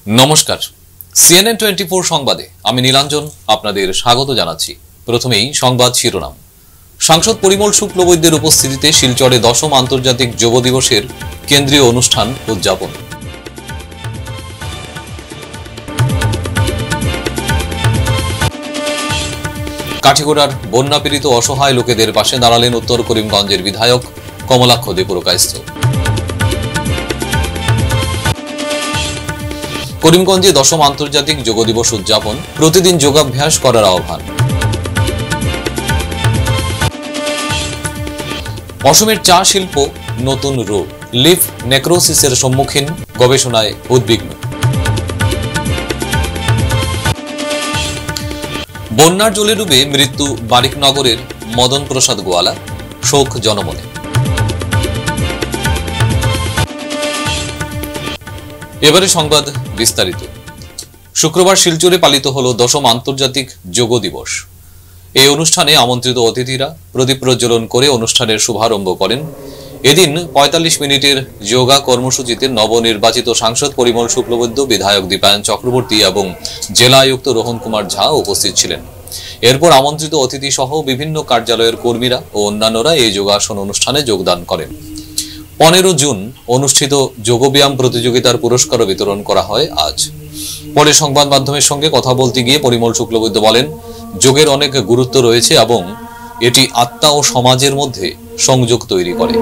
নমস্কার, সিএনএন 24 সংবাদে আমি নীলাঞ্জন আপনাদের স্বাগত জানাচ্ছি। প্রথমেই সংবাদ শিরোনাম। সাংসদ পরিমল শুক্লবৈদ্যের উপস্থিতিতে শিলচরে 10ম আন্তর্জাতিক যোগ দিবসের কেন্দ্রীয় অনুষ্ঠান উদযাপন। কাঠিগড়ার বন্যাপীড়িত অসহায় লোকেদের পাশে দাঁড়ালেন উত্তর করিমগঞ্জের বিধায়ক কমলাক্ষ দে পুরকায়স্থ। করিমগঞ্জে 10ম আন্তর্জাতিক যোগ দিবস উদযাপন, প্রতিদিন যোগাভ্যাস করার আহ্বান। অসমের চা শিল্প নতুন রূপ, লিফ নেক্রোসিসের সম্মুখীন, গবেষণায় উদ্বিগ্ন। বন্যার জলে ডুবে মৃত্যু বারিকনগরের মদন প্রসাদ গোয়ালা, শোক জনমনে। এবারে সংবাদ বিস্তারিত। শুক্রবার শিলচরে পালিত হল 10ম আন্তর্জাতিক যোগ দিবস। এই অনুষ্ঠানে আমন্ত্রিত অতিথিরা প্রদীপ প্রজ্বলন করে অনুষ্ঠানের শুভারম্ভ করেন। এদিন 45 মিনিটের যোগা কর্মসূচিতে নবনির্বাচিত সাংসদ পরিমল শুক্লবৈদ্য, বিধায়ক দীপায়ন চক্রবর্তী এবং জেলা আয়ুক্ত রোহন কুমার ঝা উপস্থিত ছিলেন। এরপর আমন্ত্রিত অতিথি সহ বিভিন্ন কার্যালয়ের কর্মীরা ও অন্যান্যরা এই যোগাসন অনুষ্ঠানে যোগদান করেন। 15 জুন অনুষ্ঠিত যোগব্যায়াম প্রতিযোগিতার পুরস্কার বিতরণ করা হয় আজ। পরে সংবাদ মাধ্যমের সঙ্গে কথা বলতে গিয়ে পরিমল শুক্লবৈদ্য বলেন, যোগের অনেক গুরুত্ব রয়েছে এবং এটি আত্মা ও সমাজের মধ্যে সংযোগ তৈরি করে।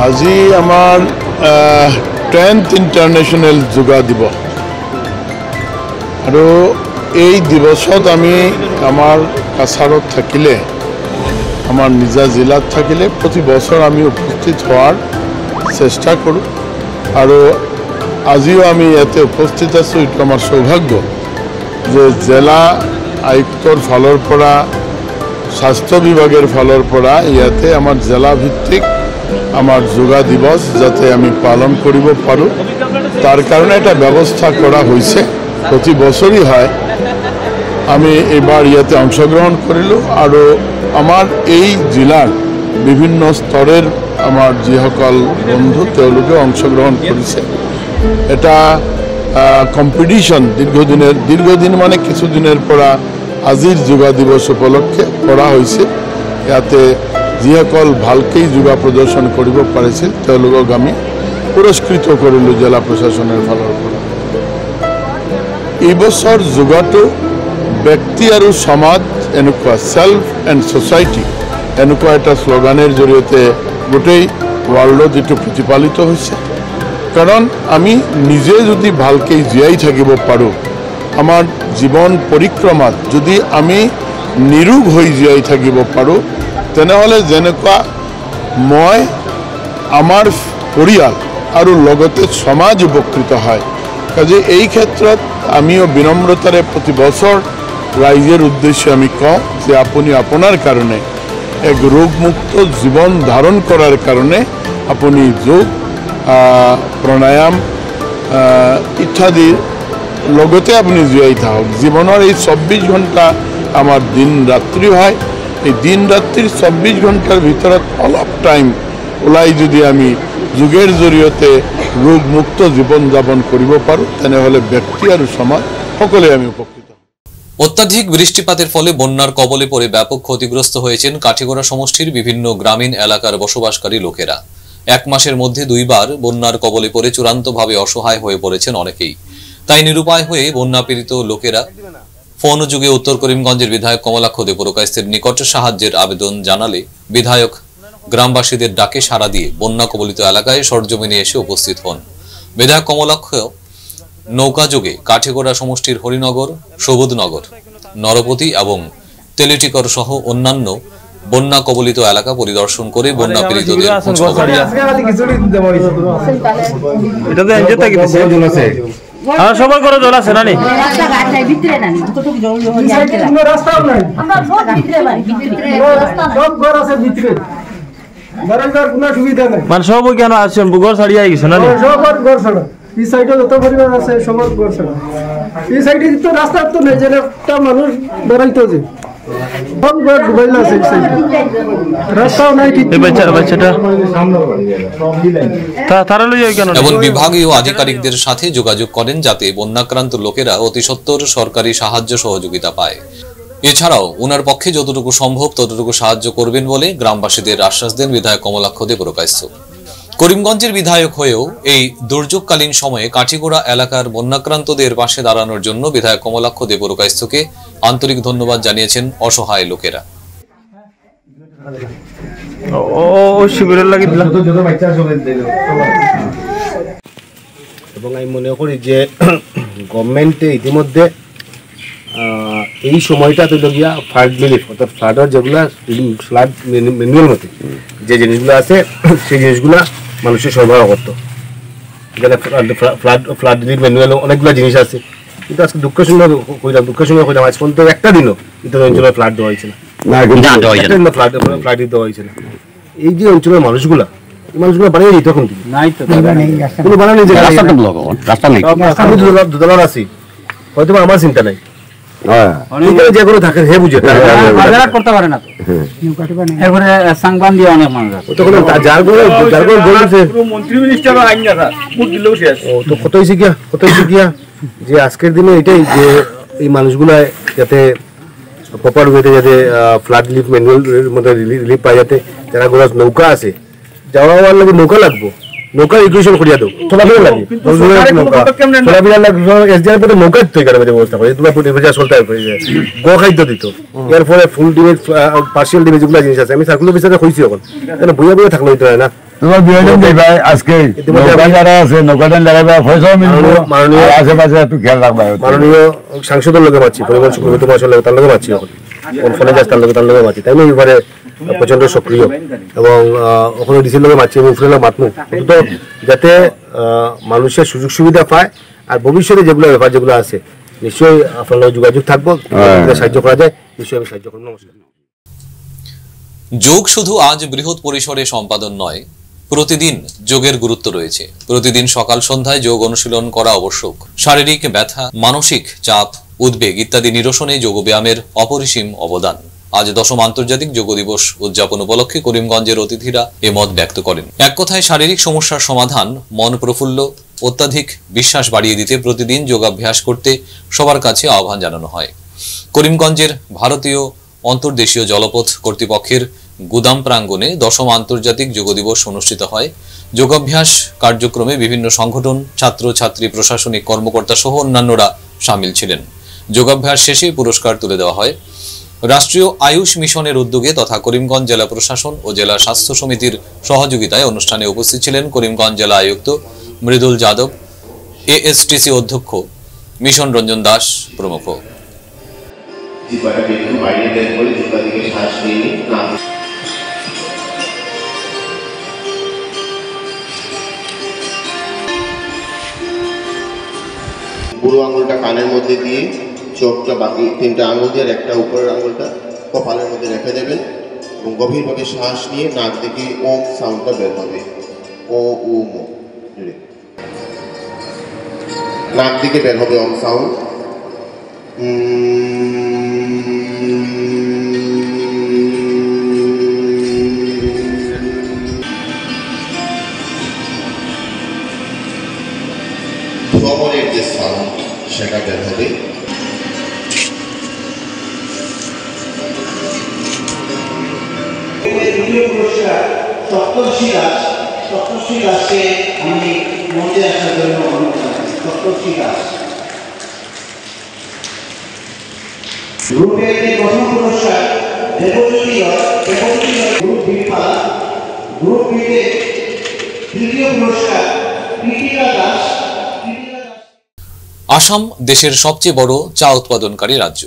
আজি আমার 10th ইন্টারন্যাশনাল যোগা দিবস আৰু এই দিবসত আমি আমার কাছাৰত থাকিলে, আমার নিজা জিলাত থাকিলে প্রতি বছর আমি উপস্থিত হওয়ার চেষ্টা কৰোঁ। আৰু আজিও আমি ইয়াতে উপস্থিত আছোঁ। এইটো আমার সৌভাগ্য যে জেলা আয়ুক্তৰ ফালৰ পৰা, স্বাস্থ্য বিভাগের ফালৰ পৰা ইয়াতে আমার জেলা ভিত্তিক আমার যোগা দিবস যাতে আমি পালন কৰিব পাৰোঁ তার কারণে এটা ব্যবস্থা করা হয়েছে। প্রতি বছরই হয়। আমি এবার ইয়াতে অংশগ্রহণ করিলোঁ আৰু আমার এই জিলার বিভিন্ন স্তরের আমার যিসকল বন্ধু তেওঁলোকে অংশগ্রহণ করেছে। এটা কম্পিটিশন দীর্ঘদিন মানে কিছুদিনের পৰা আজিৰ যোগা দিবস উপলক্ষে কৰা হৈছে। ইয়াতে যিসকল ভালকেই যোগা প্ৰদৰ্শন কৰিব পাৰিছিল তেওঁলোকক আমি পুৰস্কৃত কৰিলোঁ জিলা প্ৰশাসনৰ ফালৰ পৰা। এই বছৰ যোগাটো ব্যক্তি আৰু সমাজ এনেকুৱা, সেলফ এণ্ড সোসাইটি এনেকুৱা এটা শ্লোগানের জৰিয়তে গোটেই ৱৰ্ল্ডত এইটো প্ৰতিপালিত হৈছে। কাৰণ আমি নিজে যদি ভালকৈ জীয়াই থাকিব পাৰোঁ, আমাৰ জীৱন পৰিক্ৰমাত যদি আমি নিৰোগ হৈ জীয়াই থাকিব পাৰোঁ, তেনেহলে যেনেকুৱা মই, আমার পৰিয়াল আৰু লগতে সমাজ উপকৃত হয়। কাজে এই ক্ষেত্ৰত আমিও বিনম্ৰতাৰে প্রতি বছর রাইজের উদ্দেশ্যে আমি কওঁ যে আপুনি আপনার কারণে এক রোগমুক্ত জীবন ধারণ করার কারণে আপনি যোগ, প্রাণায়াম ইত্যাদি লগতে আপনি জীয়াই থাকক। জীবনের এই 24 ঘণ্টা আমার দিন রাত্রি হয়। এই দিন রাত্রির 24 ঘণ্টার ভিতৰত অলপ টাইম ওলাই যদি আমি যোগের জৰিয়তে ৰোগমুক্ত জীবন যাপন কৰিব পাৰোঁ, তেনেহলে ব্যক্তি আৰু সমাজ সকলে আমি উপকৃত। অত্যাধিক বৃষ্টিপাতের ফলে বন্যার কবলে পড়ে ব্যাপক ক্ষতিগ্রস্ত হয়েছেন কাঠিগড়া সমষ্টির বিভিন্ন গ্রামীণ এলাকার বসবাসকারী লোকেরা। এক মাসের মধ্যে 2 বার বন্যার কবলে পড়ে চূড়ান্তভাবে অসহায় হয়ে পড়েছেন অনেকেই। তাই নিরুপায় হয়ে বন্যাপীড়িত লোকেরা ফোন যুগে উত্তর করিমগঞ্জের বিধায়ক কমলাক্ষ দে পুরকায়স্থের নিকট সাহায্যের আবেদন জানালে বিধায়ক গ্রামবাসীদের ডাকে সাড়া দিয়ে বন্যা কবলিত এলাকায় সরজমিনে এসে উপস্থিত হন। বিধায়ক কমলাক্ষ নৌকাযোগে কাঠিগড়া সমষ্টির হরিনগর, সবুজনগর, নরপতি এবং তেলেটিকর সহ অন্যান্য বন্যা কবলিত এলাকা পরিদর্শন করে বন্যা পীড়িতদের খোঁজখবর নেন। সবার করে জল আছে নানি মানে সব কেন আছে ঘর ছাড়িয়ে গেছে না সবার ঘর ছাড়া এই সাইডে যত পরিবার আছে সবার ঘর ছাড়া এই সাইডে তো রাস্তা তো নেই যে একটা মানুষ বেড়াইতো যে সব ঘর ডুবাইলা আছে এই সাইডে রাস্তাও নাই ঠিক বাচ্চাটা তারা লইয়া কেন এবং বিভাগীয় আধিকারিকদের সাথে যোগাযোগ করেন যাতে বন্যাক্রান্ত লোকেরা অতি সত্বর সরকারি সাহায্য সহযোগিতা পায়। এছাড়াও উনার পক্ষে যতটুকু সম্ভব ততটুকু সাহায্য করবেন বলে গ্রামবাসীদের আশ্বাস দেন বিধায়ক কমলাক্ষ দেবরকায়স্থ। করিমগঞ্জের বিধায়ক হয়েও এই দুর্যোগকালীন সময়ে কাঠিগোড়া এলাকার বন্যাক্রান্তদের পাশে দাঁড়ানোর জন্য বিধায়ক কমলাক্ষ দেবরকায়স্থকে আন্তরিক ধন্যবাদ জানিয়েছেন অসহায় লোকেরা। এবং আমি মনে করি যে গভর্নমেন্টে ইতিমধ্যে এই সময়টা তো গিয়া ফ্লাড রিলিফ অর্থাৎ ফ্লাডের যেগুলো ফ্লাড ম্যানুয়াল মতে যে জিনিসগুলো আছে সেই জিনিসগুলো মানুষের সরবরাহ করতো। এখানে ফ্লাড রিলিফ ম্যানুয়াল অনেকগুলো জিনিস আছে, কিন্তু আজকে দুঃখের সঙ্গে কইলাম আজ পর্যন্ত একটা দিনও কিন্তু অঞ্চলে ফ্লাড দেওয়া হয়েছে না, ফ্লাড দেওয়া হয়েছে না। এই যে অঞ্চলের মানুষগুলা এই মানুষগুলো বানিয়ে দিত এখন কোনো বানানি দুদলার আছি হয়তো আমার চিন্তা নাই যে কোনো থাকে হে বুঝে করতে পারে না এরপরে সাংবান দিয়ে অনেক মানুষ যার মন্ত্রী মিনিস্টার আইন না ভোট দিলেও শেষ তো কত হয়েছে গিয়া যে আজকের দিনে এটাই যে এই মানুষগুলা যাতে প্রপার ওয়েতে যাতে ফ্লাড রিলিফ ম্যানুয়ালের মধ্যে রিলিফ পায়, যাতে যারা গোড়া নৌকা আছে যাওয়ার লাগে নৌকা লাগবো, নৌকা ইকুয়েশন করিয়া দাও চলাফেরা লাগে এসডিআর পথে নৌকা তৈরি করার ব্যবস্থা করে তোমার চলতে গো খাদ্য দিত। এর ফলে ফুল ডিমেজ পার্সিয়াল ডিমেজ যেগুলো জিনিস আছে আমি সার্কুলার অফিসারে কইছি এখন কেন বইয়া বইয়া থাকলে হইতে হয় না। তোমার বিয়োজন দিবা আজকে নৌকা যারা আছে নৌকাটা লাগাইবা পয়সাও মিলবো, আশেপাশে একটু খেয়াল রাখবা। মাননীয় সাংসদের লোকে পাচ্ছি, পরিবহন সুব্রত মহাশয়ের লোক তার লোকে পাচ্ছি এখন ফোনে যাস তার লোকে পাচ্ছি, তাই না এবারে প্রচন্ড সক্রিয় এবং ওখানে ডিসির লোকে মারছি এবং উফরে মাতমু তো যাতে মানুষের সুযোগ সুবিধা পায়। আর ভবিষ্যতে যেগুলো ব্যাপার যেগুলো আছে নিশ্চয়ই আপনার লোক যোগাযোগ থাকবো, সাহায্য করা যায় নিশ্চয়ই আমি সাহায্য করবো। নমস্কার। যোগ শুধু আজ বৃহৎ পরিসরে সম্পাদন নয়, প্রতিদিন যোগের গুরুত্ব রয়েছে। প্রতিদিন সকাল সন্ধ্যায় যোগ অনুশীলন করা আবশ্যক। শারীরিক ব্যথা, মানসিক চাপ, উদ্বেগ ইত্যাদি নিরসনে যোগব্যায়ামের অপরিসীম অবদান। আজ 10ম আন্তর্জাতিক যোগ দিবস উদযাপন উপলক্ষে করিমগঞ্জের অতিথিরা এ মত ব্যক্ত করেন। এক কথায় শারীরিক সমস্যার সমাধান, মন প্রফুল্ল, অত্যাধিক বিশ্বাস বাড়িয়ে দিতে প্রতিদিন যোগাভ্যাস করতে সবার কাছে আহ্বান জানানো হয়। করিমগঞ্জের ভারতীয় অন্তর্দেশীয় জলপথ কর্তৃপক্ষের গুদাম প্রাঙ্গণে 10ম আন্তর্জাতিক যোগ দিবস অনুষ্ঠিত হয়। যোগাভ্যাস কার্যক্রমে বিভিন্ন সংগঠন, ছাত্র ছাত্রী, প্রশাসনিক কর্মকর্তা সহ অন্যান্যরা সামিল ছিলেন। যোগাভ্যাস শেষে পুরস্কার তুলে দেওয়া হয়। রাষ্ট্রীয় আয়ুষ মিশনের উদ্যোগে তথা করিমগঞ্জ জেলা প্রশাসন ও জেলা স্বাস্থ্য সমিতির সহযোগিতায় অনুষ্ঠানে উপস্থিত ছিলেন করিমগঞ্জ জেলা আয়ুক্ত মৃদুল যাদব, এএসটিসি অধ্যক্ষ মিশন রঞ্জন দাস প্রমুখ। বুড়ো আঙুলটা কানের মধ্যে দিয়ে চোখটা বাকি 3টে আঙুল দিয়ে একটা উপরের আঙুলটা কপালের মধ্যে রেখে দেবেন এবং গভীরভাবে শ্বাস নিয়ে নাক থেকে ওম সাউন্ডটা বের হবে। ও উম নাক থেকে বের হবে ওম সাউন্ড। ভ্রমণের যে সাউন্ড সেটা বের হবে। সপ্তর্ষি গাছকে আমি মঞ্চে আসার জন্য অনুরোধ জানাই। সপ্তর্ষি গাছ গ্রুপে প্রথম পুরস্কার গ্রুপ বি পাস, গ্রুপ বিতে তৃতীয় পুরস্কার কৃতিকা দাস। আসাম দেশের সবচেয়ে বড় চা উৎপাদনকারী রাজ্য।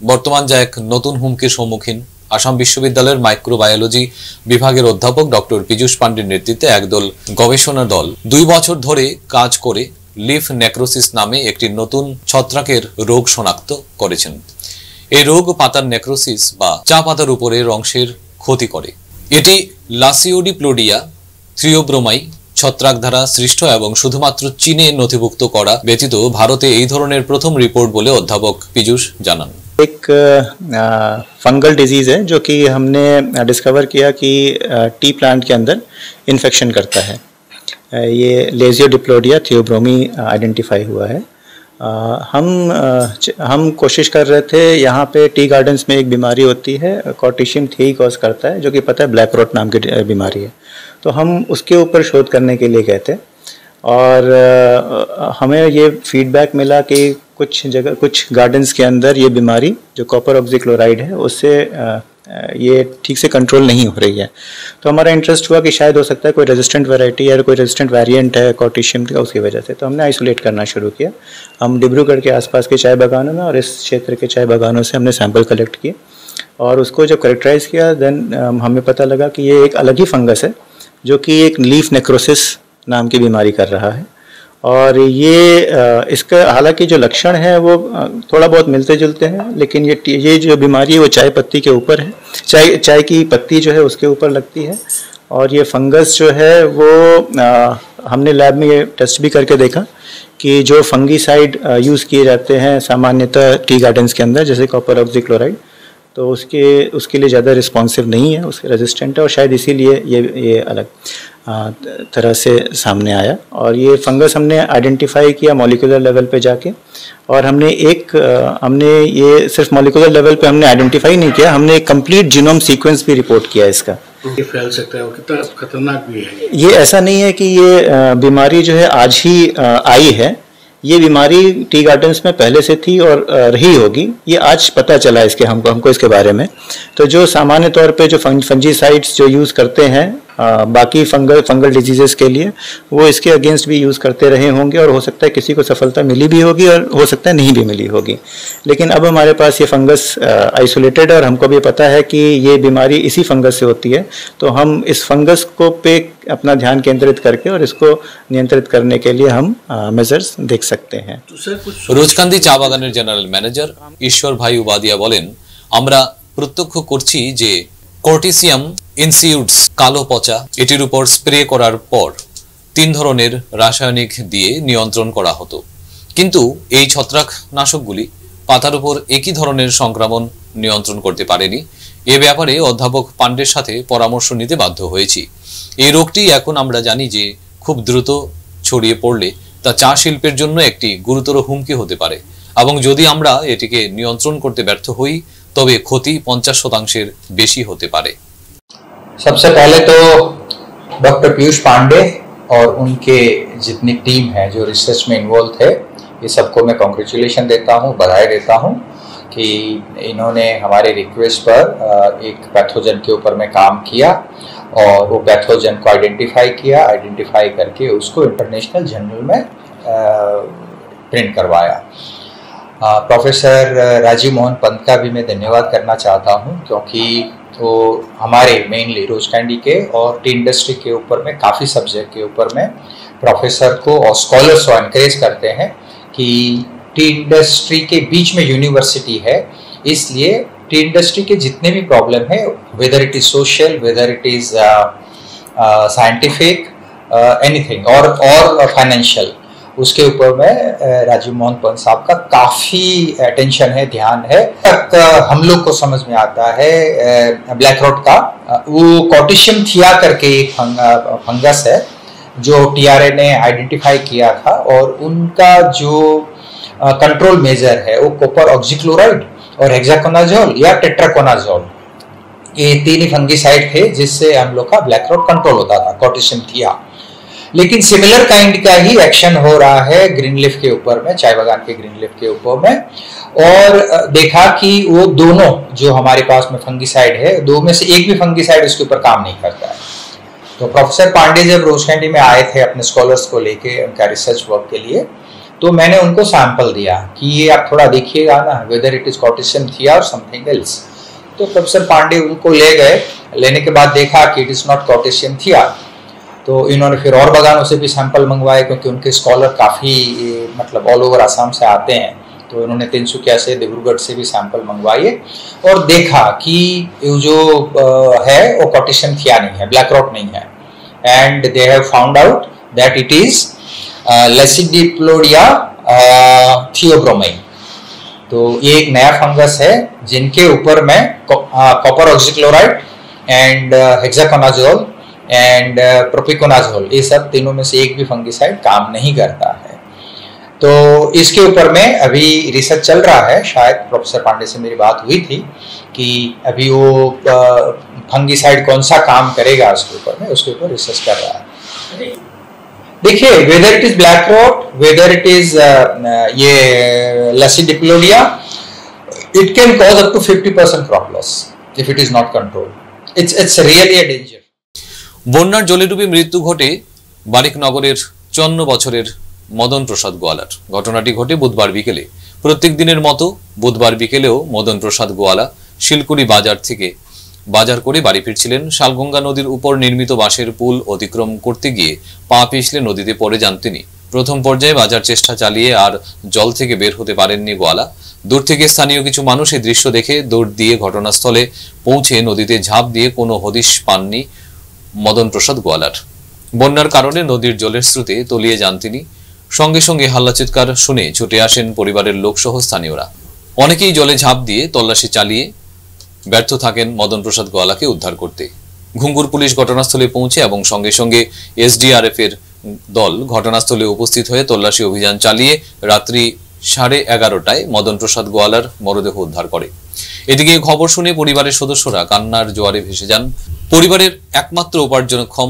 বর্তমান যা এক নতুন হুমকির সম্মুখীন। আসাম বিশ্ববিদ্যালয়ের মাইক্রোবায়োলজি বিভাগের অধ্যাপক ডক্টর পীযূষ পান্ডের নেতৃত্বে একদল গবেষণা দল 2 বছর ধরে কাজ করে লিফ নেক্রোসিস নামে একটি নতুন ছত্রাকের রোগ শনাক্ত করেছেন। এই রোগ পাতার নেক্রোসিস বা চা পাতার উপরের অংশের ক্ষতি করে। এটি লাসিওডিপ্লোডিয়া থ্রিওব্রোমাই ছত্রাক দ্বারা সৃষ্ট এবং শুধুমাত্র চীনে নথিভুক্ত করা ব্যতীত ভারতে এই ধরনের প্রথম রিপোর্ট বলে অধ্যাপক পীযূষ জানান। एक फंगल डिजीज़ है जो कि हमने डिस्कवर किया कि टी प्लांट के अंदर इन्फेक्शन करता है। ये लेजियोडिप्लोडिया थियोब्रोमी आइडेंटिफाई हुआ है। हम कोशिश कर रहे थे, यहाँ पे टी गार्डन्स में एक बीमारी होती है कॉर्टिशियम थेई कॉज करता है, जो कि पता है ब्लैक रोट नाम की बीमारी है। तो हम उसके ऊपर शोध करने के लिए गए थे और हमें ये फीडबैक मिला कि कुछ गार्डन्स के अंदर ये बीमारी जो कॉपर ऑक्सीक्लोराइड है उससे ये ठीक से कंट्रोल नहीं हो रही है। तो हमारा इंटरेस्ट हुआ कि शायद हो सकता है कोई रेजिस्टेंट वैरायटी या कोई रेजिस्टेंट वेरिएंट है कॉर्टिशियम का, उसकी वजह से। तो हमने आइसोलेट करना शुरू किया। हम डिब्रूगढ़ के आसपास के चाय बागानों में और इस क्षेत्र के चाय बागानों से हमने सैंपल कलेक्ट किए और उसको जब करेक्टराइज किया देन हमें पता लगा कि ये एक अलग ही फंगस है जो कि एक लीफ नेक्रोसिस नाम की बीमारी कर रहा है। और ये इसका हालांकि जो लक्षण है वो थोड़ा बहुत मिलते जुलते हैं, लेकिन ये जो बीमारी है वो चाय पत्ती के ऊपर है, चाय की पत्ती जो है उसके ऊपर लगती है। और ये फंगस जो है वो हमने लैब में ये टेस्ट भी करके देखा कि जो फंगीसाइड यूज़ किए जाते हैं सामान्यतः टी गार्डन्स के अंदर, जैसे कॉपर ऑक्सीक्लोराइड, तो उसके लिए ज़्यादा रिस्पॉन्सिव नहीं है, उसके रेजिस्टेंट है और शायद इसीलिए ये अलग तरह से सामने आया। और ये फंगस हमने आइडेंटिफाई किया मॉलिक्यूलर लेवल पे जाके, और हमने ये सिर्फ मॉलिक्यूलर लेवल पे हमने आइडेंटिफाई नहीं किया, हमने एक कंप्लीट जीनोम सीक्वेंस भी रिपोर्ट किया इसका। ये फैल सकता है और कितना खतरनाक भी है। ये ऐसा नहीं है कि ये बीमारी जो है आज ही आई है, ये बीमारी टी गार्डन्स में पहले से थी और रही होगी, ये आज पता चला हमको इसके बारे में। तो जो सामान्य तौर पे जो फंजीसाइड्स जो यूज़ करते हैं बाकी फंगल डिजीजेस के लिए, वो इसके अगेंस्ट भी यूज़ करते रहे होंगे और हो सकता है किसी को सफलता मिली भी होगी और हो सकता है नहीं भी मिली होगी। लेकिन अब हमारे पास ये फंगस आइसोलेटेड है और हमको भी पता है कि ये बीमारी इसी फंगस से होती है, तो हम इस फंगस को पे अपना ध्यान केंद्रित करके और इसको नियंत्रित करने के लिए हम मेजर्स देख सकते हैं। রোজকান্দি চা বাগানের জেনারেল ম্যানেজার ঈশ্বর ভাই উবাদিয়া বলেন, আমরা প্রত্যক্ষ করছি যে কর্টিসিয়াম ইনসিউডস কালো পচা এটির উপর স্প্রে করার পর 3 ধরনের রাসায়নিক দিয়ে নিয়ন্ত্রণ করা হতো, কিন্তু এই ছত্রাকনাশকগুলি পাতার উপর একই ধরনের সংক্রমণ নিয়ন্ত্রণ করতে পারেনি। এ ব্যাপারে অধ্যাপক পান্ডের সাথে পরামর্শ নিতে বাধ্য হয়েছি। এই রোগটি এখন আমরা জানি যে খুব দ্রুত ছড়িয়ে পড়লে তা চা শিল্পের জন্য একটি গুরুতর হুমকি হতে পারে এবং যদি আমরা এটিকে নিয়ন্ত্রণ করতে ব্যর্থ হই তবে ক্ষতি 50% বেশি হতে পারে। सबसे पहले तो डॉक्टर पीयूष पांडे और उनके जितनी टीम है जो रिसर्च में इन्वॉल्व थे, ये सबको मैं कॉन्ग्रेचुलेशन देता हूँ, बधाई देता हूँ कि इन्होंने हमारे रिक्वेस्ट पर एक पैथोजन के ऊपर में काम किया और वो पैथोजन को आइडेंटिफाई करके उसको इंटरनेशनल जर्नल में प्रिंट करवाया। प्रोफेसर राजीव मोहन पंत का भी मैं धन्यवाद करना चाहता हूँ, क्योंकि तो हमारे मेनली रोजकैंडी के और टी इंडस्ट्री के ऊपर में काफ़ी सब्जेक्ट के ऊपर में प्रोफेसर को और स्कॉलर्स को एनकरेज करते हैं कि टी इंडस्ट्री के बीच में यूनिवर्सिटी है, इसलिए टी इंडस्ट्री के जितने भी प्रॉब्लम है, whether it is social, whether it is scientific, anything और फाइनेंशियल, उसके ऊपर में राजीव मोहन पंत साहब का काफ़ी अटेंशन है, ध्यान है। तक हम लोग को समझ में आता है ब्लैक रोट का वो कॉर्टिशियम थिया करके एक फंगस है जो टीआरए ने आइडेंटिफाई किया था, और उनका जो कंट्रोल मेजर है वो कॉपर ऑक्सीक्लोराइड और हेक्साकोनाजोल या टेट्राकोनाजोल, ये 3 ही फंगीसाइड थे जिससे हम लोग का ब्लैक रोट कंट्रोल होता था, कॉर्टिशियम थिया। लेकिन सिमिलर काइंड का ही एक्शन हो रहा है ग्रीन लीफ के ऊपर में, चाय बागान के ग्रीन लीफ के ऊपर में, और देखा कि वो दोनों जो हमारे पास में फंगीसाइड है, 2 में से एक भी फंगीसाइड उसके ऊपर काम नहीं करता है। तो प्रोफेसर पांडे जब रोजकैंडी में आए थे अपने स्कॉलर्स को लेके उनका रिसर्च वर्क के लिए, तो मैंने उनको सैंपल दिया कि ये आप थोड़ा देखिएगा ना, वेदर इट इज कॉर्टिशियन थिया और समथिंग एल्स। तो प्रोफेसर पांडे उनको ले गए, लेने के बाद देखा कि इट इज नॉट कॉर्टिशियन थिया। तो इन्होंने फिर और बागानों से भी सैंपल मंगवाए, क्योंकि उनके स्कॉलर काफ़ी मतलब ऑल ओवर आसाम से आते हैं। तो इन्होंने तिनसुकिया से, डिब्रूगढ़ से भी सैंपल मंगवाए और देखा कि जो है वो कॉर्टिशियन थिया नहीं है, ब्लैक रॉट नहीं है। And they have found out that it is lasiodiplodia theobromine. तो ये एक नया फंगस है जिनके ऊपर में copper oxychloride and hexaconazole and propiconazole, ये सब तीनों में से एक भी फंगिसाइड काम नहीं करता है। तो इसके ऊपर में अभी रिसर्च चल रहा है। शायद प्रोफेसर पांडे से मेरी बात हुई थी कि अभी वो फंगिसाइड कौन सा काम करेगा उसके ऊपर में, उसके ऊपर रिसर्च कर रहा है। देखिए, whether it is black rot, whether it is ये lasiodiplodia, it can cause up to 50% crop loss if it is not controlled. It's really a danger. বন্যার জলে ডুবে মৃত্যু ঘটে বারিকনগরের 54 বছরের মদন প্রসাদ গোয়ালার। ঘটনাটি ঘটে বুধবার বিকেলে। প্রত্যেক দিনের মতো বুধবার বিকেলেও মদন প্রসাদ গোয়ালা শিলকুড়ি বাজার থেকে বাজার করে বাড়ি ফিরছিলেন। শালগঙ্গা নদীর উপর নির্মিত বাঁশের পুল অতিক্রম করতে গিয়ে পা পিছলে নদীতে পড়ে যান তিনি। প্রথম পর্যায়ে বাজার চেষ্টা চালিয়ে আর জল থেকে বের হতে পারেননি গোয়ালা। দূর থেকে স্থানীয় কিছু মানুষ এই দৃশ্য দেখে দৌড় দিয়ে ঘটনাস্থলে পৌঁছে নদীতে ঝাঁপ দিয়ে কোনো হদিশ পাননি মদন প্রসাদ গোয়ালার। বন্যার কারণে নদীর জলের স্রোতে তলিয়ে যান তিনি। সঙ্গে সঙ্গে হাল্লা চিৎকার শুনে ছুটে আসেন পরিবারের লোকসহ স্থানীয়রা। অনেকেই জলে ঝাঁপ দিয়ে তল্লাশি চালিয়ে ব্যর্থ থাকেন মদন প্রসাদ গোয়ালাকে উদ্ধার করতে। ঘুঙ্গুর পুলিশ ঘটনাস্থলে পৌঁছে এবং সঙ্গে সঙ্গে এসডিআরএফ এর দল ঘটনাস্থলে উপস্থিত হয়ে তল্লাশি অভিযান চালিয়ে রাত্রি 11:30টায় মদন প্রসাদ গোয়ালার মরদেহ উদ্ধার করে। এদিকে খবর শুনে পরিবারের সদস্যরা কান্নার জোয়ারে ভেসে যান। পরিবারের একমাত্র উপার্জনক্ষম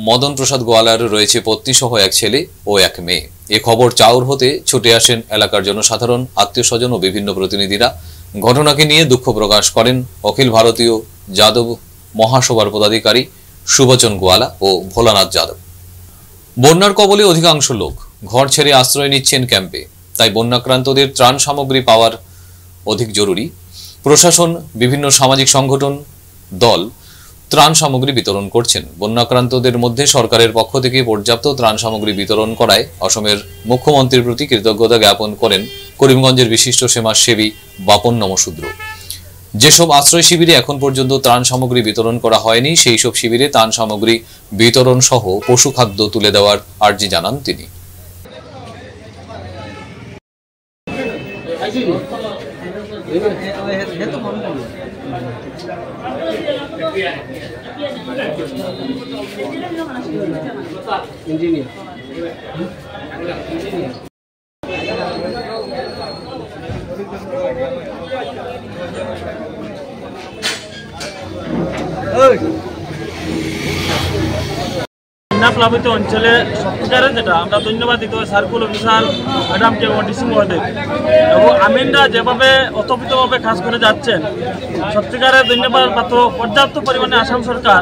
মদন প্রসাদ গোয়ালার রয়েছে পত্নী সহ এক ছেলে ও এক মেয়ে। এ খবর চাউর হতে ছুটে আসেন এলাকার জনসাধারণ, আত্মীয় স্বজন ও বিভিন্ন প্রতিনিধিরা। ঘটনাকে নিয়ে দুঃখ প্রকাশ করেন অখিল ভারতীয় যাদব মহাসভার পদাধিকারী সুবচন গোয়ালা ও ভোলানাথ যাদব। বন্যার কবলে অধিকাংশ লোক ঘর ছেড়ে আশ্রয় নিচ্ছেন ক্যাম্পে, তাই বন্যাক্রান্তদের ত্রাণ সামগ্রী পাওয়ার অধিক জরুরি। প্রশাসন, বিভিন্ন সামাজিক সংগঠন, দল ত্রাণ সামগ্রী বিতরণ করছেন। বন্যাক্রান্তদের মধ্যে সরকারের পক্ষ থেকে পর্যাপ্ত ত্রাণ সামগ্রী বিতরণ করায় অসমের মুখ্যমন্ত্রীর প্রতি কৃতজ্ঞতা জ্ঞাপন করেন করিমগঞ্জের বিশিষ্ট সমাজসেবী বাপন নমশূদ্র। যেসব আশ্রয় শিবিরে এখন পর্যন্ত ত্রাণ সামগ্রী বিতরণ করা হয়নি, সেই সব শিবিরে ত্রাণ সামগ্রী বিতরণ সহ পশু খাদ্য তুলে দেওয়ার আর্জি জানান তিনি। বন্যা প্লাবিত অঞ্চলে সত্যিকারের যেটা আমরা ধন্যবাদ দিতে হয় সার্কুল অফিসার ম্যাডামকে ও ডিসি মহোদয় এবং আমিনরা যেভাবে অতপ্রীতভাবে কাজ করে যাচ্ছেন, সত্যিকারের ধন্যবাদ পাত্র। পর্যাপ্ত পরিমাণে আসাম সরকার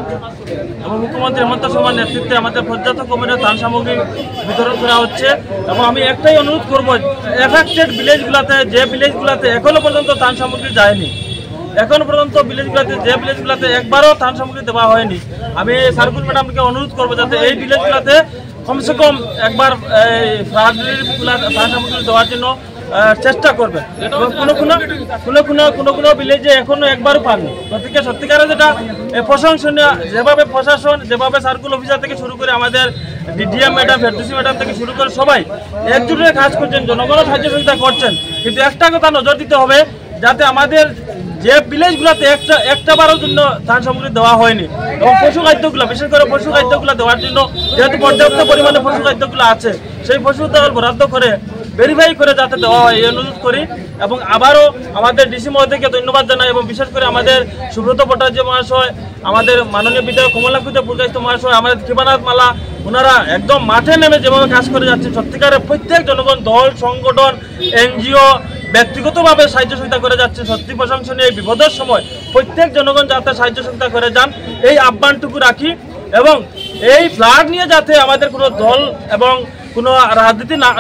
এবং মুখ্যমন্ত্রী হেমন্ত শর্মার নেতৃত্বে আমাদের পর্যাপ্ত পরিমাণে ত্রাণ সামগ্রী বিতরণ করা হচ্ছে। এবং আমি একটাই অনুরোধ করবো, এফেক্টেড ভিলেজগুলোতে, যে ভিলেজগুলোতে এখনো পর্যন্ত ত্রাণ সামগ্রী যায়নি, এখন পর্যন্ত ভিলেজগুলোতে একবারও ত্রাণ সামগ্রী দেওয়া হয়নি, আমি সার্কুল ম্যাডামকে অনুরোধ করবো যাতে এই ভিলেজগুলোতে কমসে কম একবার ফ্লাড রিলিফগুলো ত্রাণ সামগ্রী দেওয়ার জন্য চেষ্টা করবে। কোনো ভিলেজে এখনো একবারও পাননি। গতিকে সত্যিকারে যেটা প্রশংসনীয়, যেভাবে প্রশাসন, যেভাবে সার্কুল অফিসার থেকে শুরু করে আমাদের ডিএম ম্যাডাম, ফেরদৌসী ম্যাডাম থেকে শুরু করে সবাই একজুটে কাজ করছেন, জনগণও সাহায্য সহযোগিতা করছেন। কিন্তু একটা কথা নজর দিতে হবে যাতে আমাদের যে ভিলেজগুলোতে একটা বারের জন্য ত্রাণ সামগ্রী দেওয়া হয়নি এবং পশু খাদ্যগুলো, বিশেষ করে পশু খাদ্যগুলো দেওয়ার জন্য যেহেতু পর্যাপ্ত পরিমাণে পশু খাদ্যগুলো আছে, সেই পশু দল বরাদ্দ করে ভেরিফাই করে যাতে দেওয়া হয় এই অনুরোধ করি। এবং আবারও আমাদের ডিসি মহোদয়কে ধন্যবাদ জানাই এবং বিশেষ করে আমাদের সুব্রত ভট্টাচার্য মহাশয়, আমাদের মাননীয় বিধায়ক কমলাক্ষিত পুরকায়স্থ মহাশয়, আমাদের কৃপানাথ মালা, ওনারা একদম মাঠে নেমে যেভাবে কাজ করে যাচ্ছে, সত্যিকারের প্রত্যেক জনগণ, দল, সংগঠন, এনজিও ব্যক্তিগতভাবে সাহায্য সহযোগিতা করে যাচ্ছে। সত্যি প্রশংসনীয়। এই বিপদের সময় প্রত্যেক জনগণ যাতে সাহায্য সহযোগিতা করে যান এই আহ্বানটুকু রাখি এবং এই ফ্লাড নিয়ে যাতে আমাদের কোনো দল এবং কোনো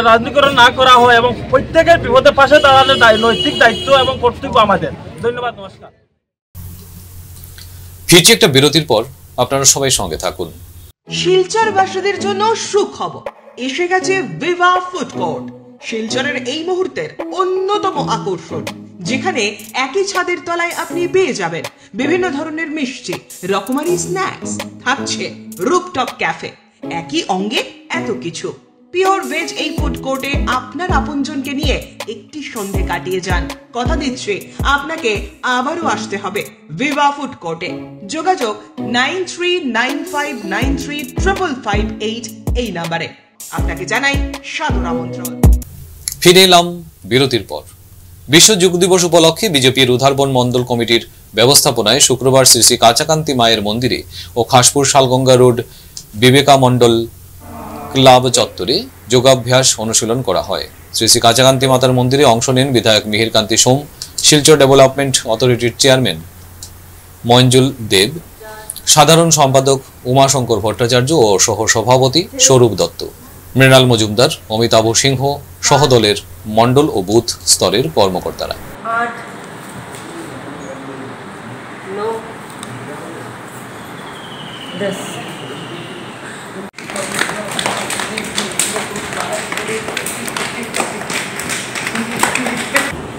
রাজনীতিকরণ না করা হয় এবং প্রত্যেকের বিপদের পাশে দাঁড়ানোর নৈতিক দায়িত্ব এবং কর্তব্য আমাদের। ধন্যবাদ, নমস্কার। ফিরছি একটা বিরতির পর, আপনারা সবাই সঙ্গে থাকুন। শিলচরবাসীদের জন্য সুখবর, এসে গেছে ভিভা ফুড কোর্ট, শিলচরের এই মুহূর্তের অন্যতম আকর্ষণ, যেখানে একই ছাদের তলায় আপনি পেয়ে যাবেন বিভিন্ন ধরনের মিষ্টি, রকমারি স্ন্যাক্স, থাকছে রুপটপ ক্যাফে, একই অঙ্গে এত কিছু। পিওর ভেজ এই ফুড কোর্টে আপনার আপনজনকে নিয়ে একটি সন্ধে কাটিয়ে যান। কথা দিচ্ছি আপনাকে আবারও আসতে হবে ভিভা ফুড কোর্টে। যোগাযোগ 9395935558 এই নাম্বারে। আপনাকে জানাই সাদর আমন্ত্রণ। ফিরে এলাম বিরতির পর। বিশ্ব যোগ দিবস উপলক্ষে বিজেপির উধারবন মন্ডল কমিটির ব্যবস্থাপনায় শুক্রবার শ্রী শ্রী কাচাকান্তি মায়ের মন্দিরে ও খাসপুর শালগঙ্গা রোড বিবেকা মন্ডল ক্লাব চত্বরে যোগাভ্যাস অনুশীলন করা হয়। শ্রী শ্রী কাচাকান্তি মাতার মন্দিরে অংশ নেন বিধায়ক মিহির কান্তি সোম, শিলচর ডেভেলপমেন্ট অথরিটির চেয়ারম্যান মঞ্জুল দেব, সাধারণ সম্পাদক উমাশঙ্কর ভট্টাচার্য ও সহ সভাপতি স্বরূপ দত্ত, মৃণাল মজুমদার, অমিতাভ সিংহ সহ দলের মন্ডল ও বুথ স্তরের কর্মকর্তারা।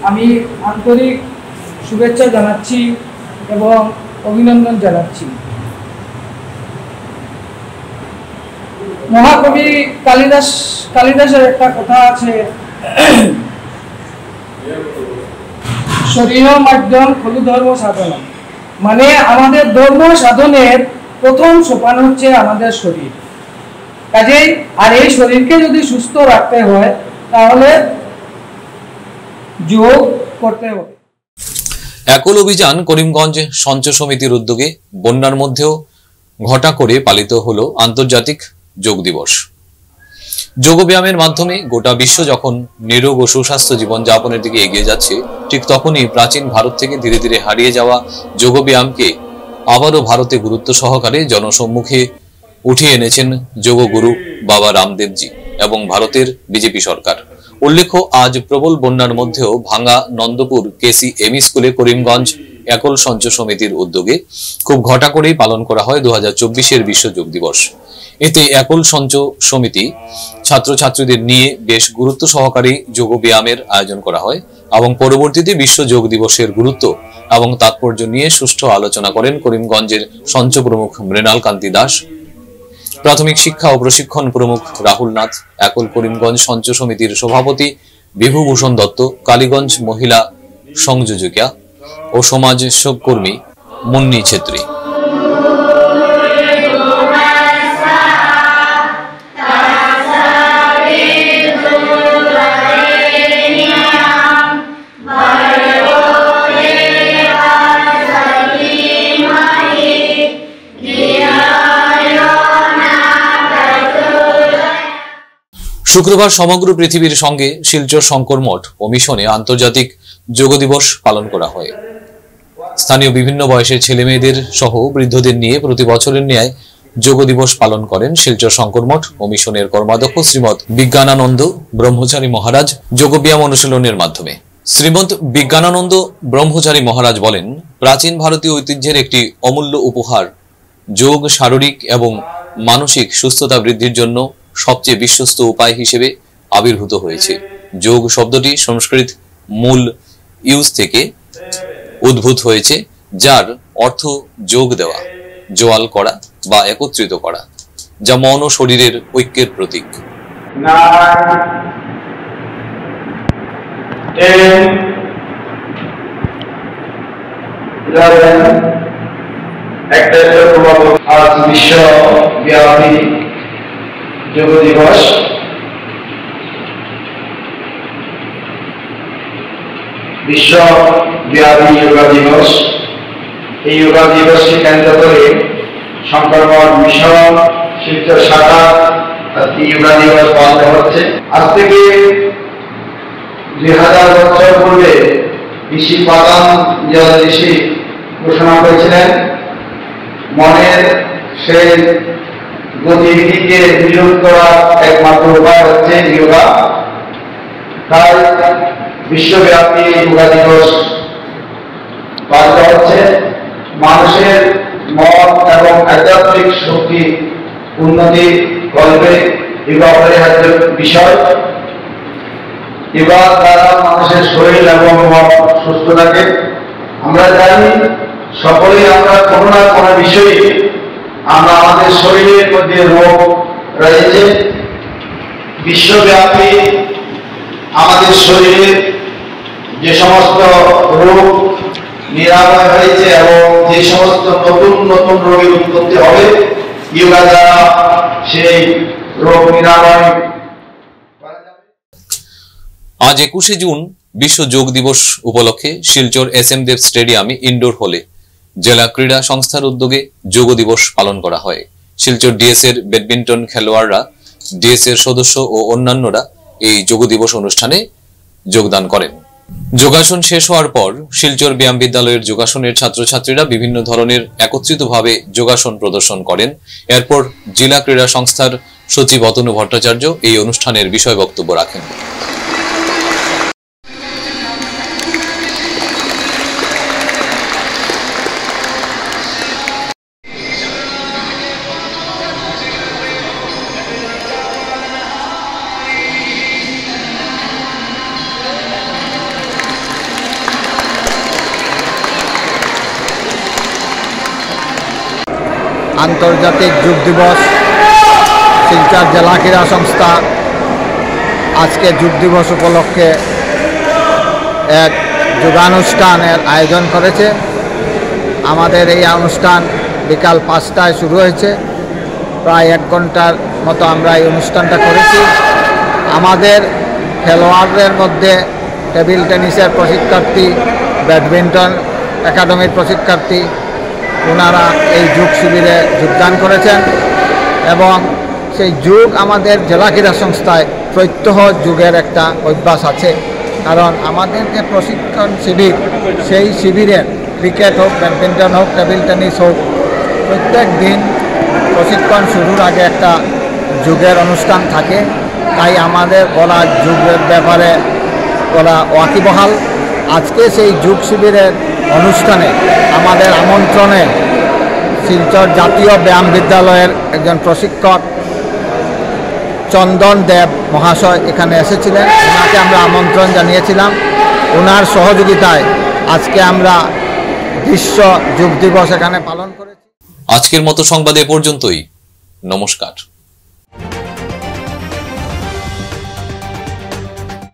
আমি আন্তরিক শুভেচ্ছা জানাচ্ছি এবং অভিনন্দন জানাচ্ছি। মহাকবি কালিদাসের একটা কথা আছে, শরীর মাধ্যম খলু ধর্ম সাধনা, মানে আমাদের ধর্ম সাধনের প্রথম সোপান হচ্ছে আমাদের শরীর। কাজেই আর এই শরীরকে যদি সুস্থ রাখতে হয় তাহলে যোগ করতে হবে। একল অভিযান করিমগঞ্জ সঞ্চ সমিতির উদ্যোগে বন্যার মধ্যেও ঘটা করে পালিত হলো আন্তর্জাতিক যোগ দিবস। যোগব্যায়ামের মাধ্যমে গোটা বিশ্ব যখন নিরোগ ও সুস্বাস্থ্য জীবন যাপনের দিকে এগিয়ে যাচ্ছে, ঠিক তখনই প্রাচীন ভারত থেকে ধীরে ধীরে হারিয়ে যাওয়া যোগব্যায়ামকে আবারও ভারতে গুরুত্ব সহকারে জনসম্মুখে উঠিয়ে এনেছেন যোগগুরু বাবা রামদেবজি এবং ভারতের বিজেপি সরকার। উল্লেখ্য, আজ প্রবল বন্যার মধ্যেও ভাঙ্গা নন্দপুর কেসি এমই স্কুলে করিমগঞ্জ একল সঞ্চ সমিতির উদ্যোগে খুব ঘটা করেই পালন করা হয় 2024-এর বিশ্ব যোগ দিবস। এতে একল সঞ্চ সমিতি ছাত্রছাত্রীদের নিয়ে বেশ গুরুত্ব সহকারে যোগ ব্যায়ামের আয়োজন করা হয় এবং পরবর্তীতে বিশ্ব যোগ দিবসের গুরুত্ব এবং তাৎপর্য নিয়ে সুষ্ঠু আলোচনা করেন করিমগঞ্জের সঞ্চ প্রমুখ মৃণাল কান্তি দাস, প্রাথমিক শিক্ষা ও প্রশিক্ষণ প্রমুখ রাহুল নাথ, একল করিমগঞ্জ সঞ্চ সমিতির সভাপতি বিভূভূষণ দত্ত, কালীগঞ্জ মহিলা সংযোজকিয়া ও সমাজ কর্মী মুন্নি ছেত্রী। শুক্রবার সমগ্র পৃথিবীর সঙ্গে শিলচর শঙ্কর মঠ ও মিশনে আন্তর্জাতিক যোগ দিবস পালন করা হয়। স্থানীয় বিভিন্ন বয়সের ছেলে মেয়েদের সহ বৃদ্ধদের নিয়ে প্রতি বছরের ন্যায় যোগ দিবস পালন করেন শিলচর শঙ্কর মঠ ও মিশনের কর্মাধ্যক্ষ শ্রীমৎ বিজ্ঞানানন্দ ব্রহ্মচারী মহারাজ যোগব্যায়াম অনুশীলনের মাধ্যমে। শ্রীমৎ বিজ্ঞানানন্দ ব্রহ্মচারী মহারাজ বলেন, প্রাচীন ভারতীয় ঐতিহ্যের একটি অমূল্য উপহার যোগ শারীরিক এবং মানসিক সুস্থতা বৃদ্ধির জন্য সবচেয়ে বিশ্বস্ত উপায় হিসেবে আবির্ভূত হয়েছে। যোগ শব্দটি সংস্কৃত মূল ইউজ থেকে উদ্ভূত হয়েছে, যার অর্থ যোগ দেওয়া, জোয়াল করা বা একত্রিত করা, যা মন ও শরীরের ঐক্যের প্রতীক। আজ বিশ্বব্যাপী যোগ দিবস। বিশ্বব্যাপী যোগা দিবস। এই যোগা দিবসকে কেন্দ্র করে শঙ্কর মঠ মিশন শিলচর শাখা আজকে যোগা দিবস পালন হচ্ছে। আজ থেকে 2000 বছর পূর্বে ঋষি পতঞ্জলি ঋষি ঘোষণা করেছিলেন, মনের সেই গতিবিধিকে বিরোধ করার একমাত্র উপায় হচ্ছে যোগা। তাই বিশ্বব্যাপী যোগা দিবস পালিত হচ্ছে। মানুষের মন এবং আধ্যাত্মিক শক্তি উন্নতি করবে যোগা অপরিহার্য বিষয়। যোগা দ্বারা মানুষের শরীর এবং মন সুস্থ থাকে। আমরা জানি সকলেই আমরা কোনো না কোনো বিষয়ে আমরা আমাদের শরীরের মধ্যে রোগ রয়েছে। বিশ্বব্যাপী আমাদের শরীরে যে সমস্ত রোগ নিরাময় হয়েছে এবং যে সমস্ত নতুন নতুন রোগের উৎপত্তি হবে যোগা দ্বারা সেই রোগ নিরাময়। আজ 21শে জুন বিশ্ব যোগ দিবস উপলক্ষে শিলচর SM দেব স্টেডিয়ামে ইনডোর হলে জেলা ক্রীড়া সংস্থার উদ্যোগে যোগ দিবস পালন করা হয়। শিলচর DS এর ব্যাডমিন্টন খেলোয়াড়রা, DS এর সদস্য ও অন্যান্যরা এই যোগ দিবস অনুষ্ঠানে যোগদান করেন। যোগাসন শেষ হওয়ার পর শিলচর ব্যায়াম বিদ্যালয়ের যোগাসনের ছাত্রছাত্রীরা বিভিন্ন ধরনের একত্রিতভাবে যোগাসন প্রদর্শন করেন। এরপর জেলা ক্রীড়া সংস্থার সচিব অতনু ভট্টাচার্য এই অনুষ্ঠানের বিষয় বক্তব্য রাখেন। আন্তর্জাতিক যোগ দিবস শিলচর জেলা ক্রীড়া সংস্থা আজকে যোগ দিবস উপলক্ষে এক যোগানুষ্ঠানের আয়োজন করেছে। আমাদের এই অনুষ্ঠান বিকাল 5টায় শুরু হয়েছে। প্রায় 1 ঘন্টার মতো আমরা এই অনুষ্ঠানটা করেছি। আমাদের খেলোয়াড়দের মধ্যে টেবিল টেনিসের প্রশিক্ষার্থী, ব্যাডমিন্টন একাডেমির প্রশিক্ষার্থী, ওনারা এই যোগ শিবিরে যোগদান করেছেন এবং সেই যোগ আমাদের জেলা ক্রীড়া সংস্থায় প্রত্যহ যোগের একটা অভ্যাস আছে। কারণ আমাদের যে প্রশিক্ষণ শিবির, সেই শিবিরের ক্রিকেট হোক, ব্যাডমিন্টন হোক, টেবিল টেনিস হোক, প্রত্যেক দিন প্রশিক্ষণ শুরুর আগে একটা যোগের অনুষ্ঠান থাকে। তাই আমাদের বলা যোগের ব্যাপারে বলা ওয়াকিবহাল। আজকে সেই যোগ শিবিরের অনুষ্ঠানে আমাদের আমন্ত্রণে শিলচর জাতীয় ব্যায়াম বিদ্যালয়ের একজন প্রশিক্ষক চন্দন দেব মহাশয় এখানে এসেছিলেন। ওনাকে আমরা আমন্ত্রণ জানিয়েছিলাম। ওনার সহযোগিতায় আজকে আমরা বিশ্ব যোগ দিবস এখানে পালন করেছি। আজকের মতো সংবাদ এ পর্যন্তই। নমস্কার।